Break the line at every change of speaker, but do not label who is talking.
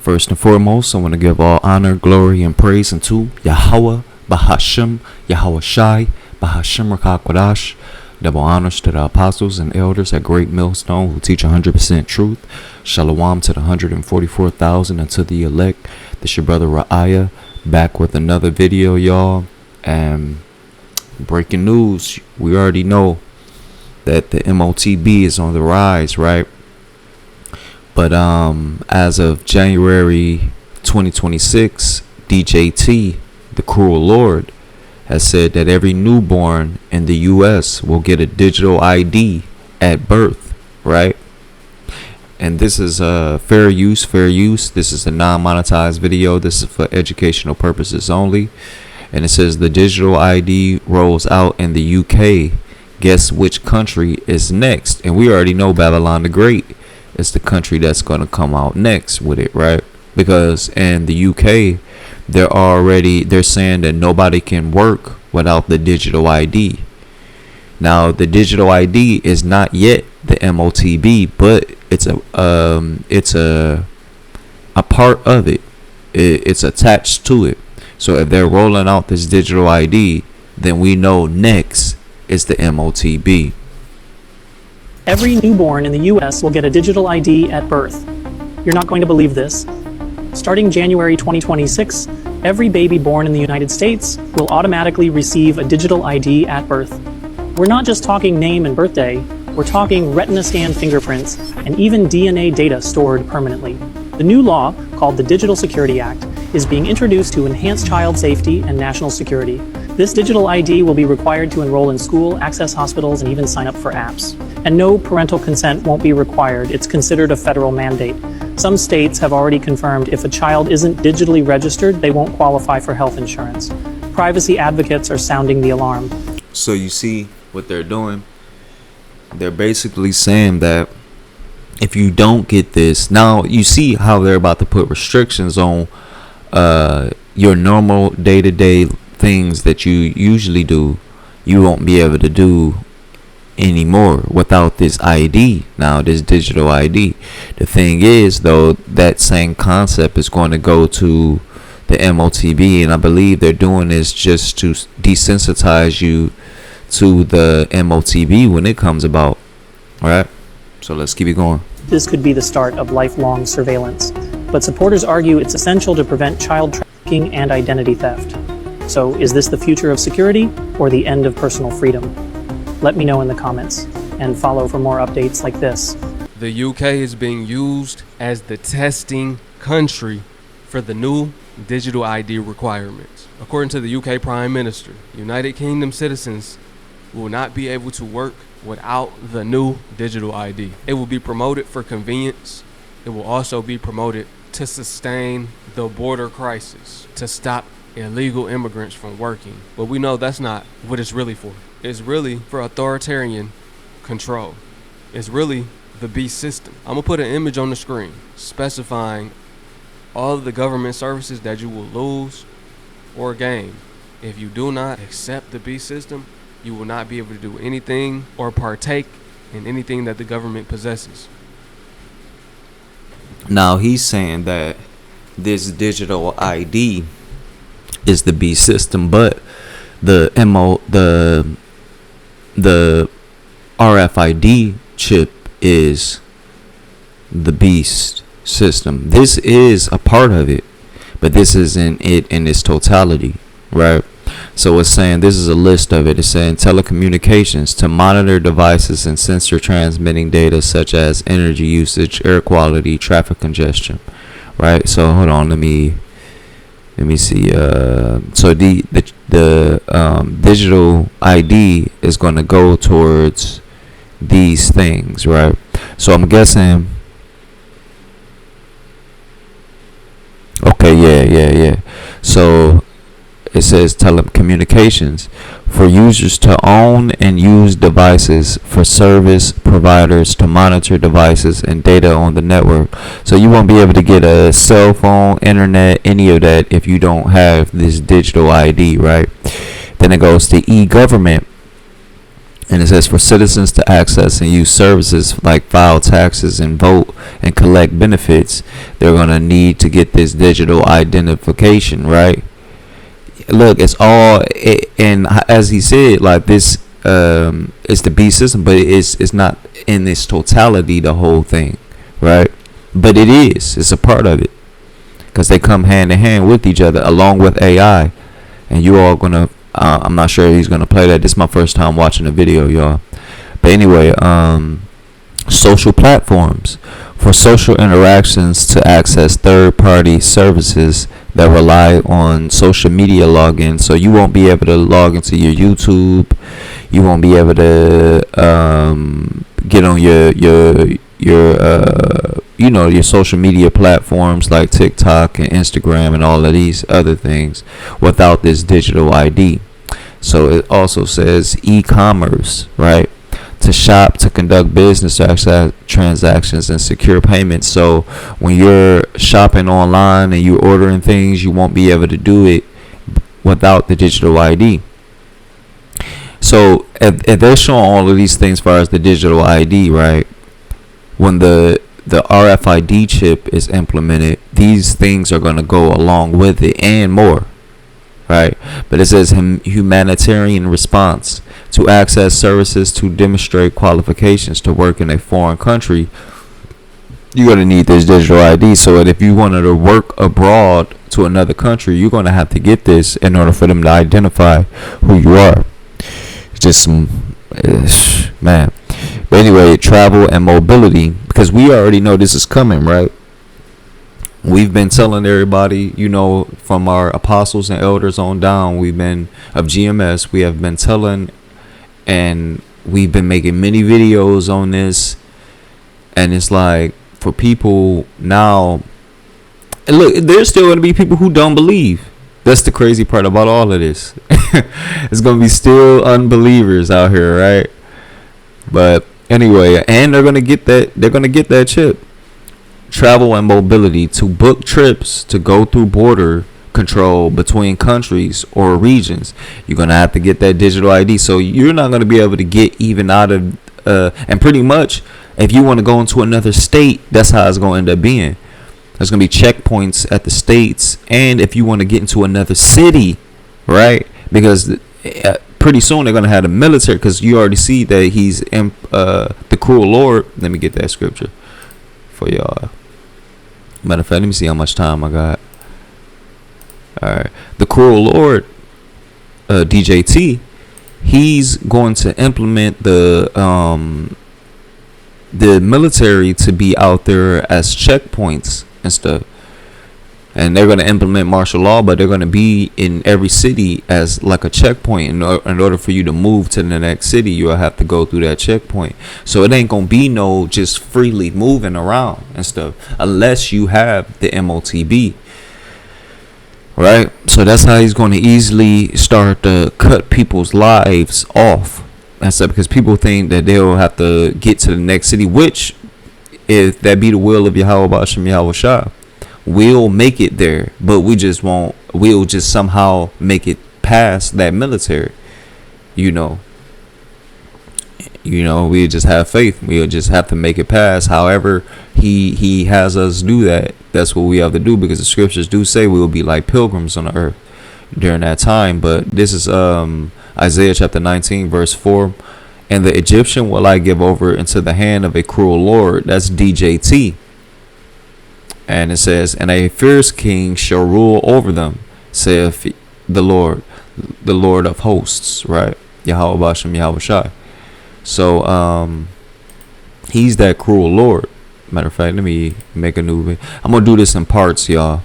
First and foremost, I want to give all honor, glory, and praise unto Yahweh, Bahashem, Yahweh Shai, Bahashem Rakakwadash. Double honors to the apostles and elders at Great Millstone who teach 100% truth. Shalom to the 144,000 and to the elect. This your brother Ra'aya, back with another video, y'all. And breaking news, we already know that the Motb is on the rise, right? But as of January 2026, DJT, the cruel Lord, has said that every newborn in the U.S. will get a digital ID at birth, right? And this is fair use. This is a non-monetized video. This is for educational purposes only. And it says the digital ID rolls out in the UK. Guess which country is next? And we already know Babylon the Great is the country that's going to come out next with it, right? Because in the UK, they're saying that nobody can work without the digital ID. Now, the digital ID is not yet the Motb, but it's a part of it. It's attached to it. So if they're rolling out this digital ID, then we know next is the Motb.
Every newborn in the U.S. will get a digital ID at birth. You're not going to believe this. Starting January 2026, every baby born in the United States will automatically receive a digital ID at birth. We're not just talking name and birthday, we're talking retina scan fingerprints and even DNA data stored permanently. The new law, called the Digital Security Act, is being introduced to enhance child safety and national security. This digital ID will be required to enroll in school, access hospitals, and even sign up for apps. And no parental consent won't be required. It's considered a federal mandate. Some states have already confirmed if a child isn't digitally registered, they won't qualify for health insurance. Privacy advocates are sounding the alarm.
So you see what they're doing? They're basically saying that if you don't get this, now you see how they're about to put restrictions on your normal day-to-day things that you usually do. You won't be able to do anymore without this ID. Now, this digital ID. The thing is, though, that same concept is going to go to the Motb, and I believe they're doing this just to desensitize you to the Motb when it comes about. All right, so let's keep it going.
This could be the start of lifelong surveillance, but supporters argue it's essential to prevent child trafficking and identity theft. So, is this the future of security or the end of personal freedom? Let me know in the comments, and follow for more updates like this.
The UK is being used as the testing country for the new digital ID requirements. According to the UK Prime Minister, United Kingdom citizens will not be able to work without the new digital ID. It will be promoted for convenience. It will also be promoted to sustain the border crisis, to stop illegal immigrants from working. But we know that's not what it's really for. It's really for authoritarian control. It's really the beast system. I'm gonna put an image on the screen specifying all of the government services that you will lose or gain. If you do not accept the beast system, you will not be able to do anything or partake in anything that the government possesses.
Now, he's saying that this digital ID is the beast system, but the RFID chip is the beast system. This is a part of it, but this isn't it in its totality, right? So it's saying, this is a list of it. It's saying telecommunications to monitor devices and sensor transmitting data such as energy usage, air quality, traffic congestion, right? So hold on, let me see. So the digital ID is going to go towards these things, right? So I'm guessing. Okay, yeah. So it says telecommunications for users to own and use devices, for service providers to monitor devices and data on the network. So you won't be able to get a cell phone, internet, any of that if you don't have this digital ID, right? Then it goes to e-government. And it says for citizens to access and use services like file taxes and vote and collect benefits, they're going to need to get this digital identification, right? Look, it's all and as he said, like this it's the B system, but it's not in its totality the whole thing, right? But it's a part of it, because they come hand in hand with each other along with AI. And you all gonna I'm not sure he's gonna play that. This is my first time watching the video, y'all. But anyway, social platforms for social interactions to access third-party services that rely on social media login. So you won't be able to log into your YouTube. You won't be able to get on your your social media platforms like TikTok and Instagram and all of these other things without this digital ID. So it also says e-commerce, right? To shop, to conduct business transactions and secure payments. So when you're shopping online and you're ordering things, you won't be able to do it without the digital ID. So if they're showing all of these things as far as the digital ID, right? When the RFID chip is implemented, these things are going to go along with it and more, right? But it says humanitarian response to access services, to demonstrate qualifications to work in a foreign country. You're going to need this digital ID. So that if you wanted to work abroad to another country, you're going to have to get this in order for them to identify who you are. It's just some man. But anyway, travel and mobility, because we already know this is coming, right? We've been telling everybody, from our apostles and elders on down, we've been of GMS, we have been telling, and we've been making many videos on this. And it's like, for people now, and look, there's still going to be people who don't believe. That's the crazy part about all of this. It's going to be still unbelievers out here, right? But anyway, and they're going to get that chip. Travel and mobility, to book trips to go through border control between countries or regions. You're going to have to get that digital ID. So you're not going to be able to get even out of and pretty much if you want to go into another state, that's how it's going to end up being. There's going to be checkpoints at the states, and if you want to get into another city, right? Because pretty soon they're going to have the military, because you already see that he's the cruel Lord. Let me get that scripture for y'all. Matter of fact, let me see how much time I got. All right. The cruel Lord, DJT, he's going to implement the military to be out there as checkpoints and stuff. And they're going to implement martial law, but they're going to be in every city as like a checkpoint. In order for you to move to the next city, you'll have to go through that checkpoint. So it ain't going to be no just freely moving around and stuff unless you have the Motb. Right? So that's how he's going to easily start to cut people's lives off. That's because people think that they'll have to get to the next city, which, if that be the will of Yahweh Basham Yahweh Shah, we'll make it there, but we just won't. We'll just somehow make it past that military. We just have faith. We'll just have to make it past. However, he has us do that. That's what we have to do, because the scriptures do say we will be like pilgrims on the earth during that time. But this is Isaiah chapter 19 verse 4. And the Egyptian will I give over into the hand of a cruel Lord. That's DJT. And it says, and a fierce king shall rule over them, saith the Lord of hosts, right? Yahweh Basham Yahweh Shai. So he's that cruel Lord. Matter of fact, let me make a new video. I'm gonna do this in parts, y'all.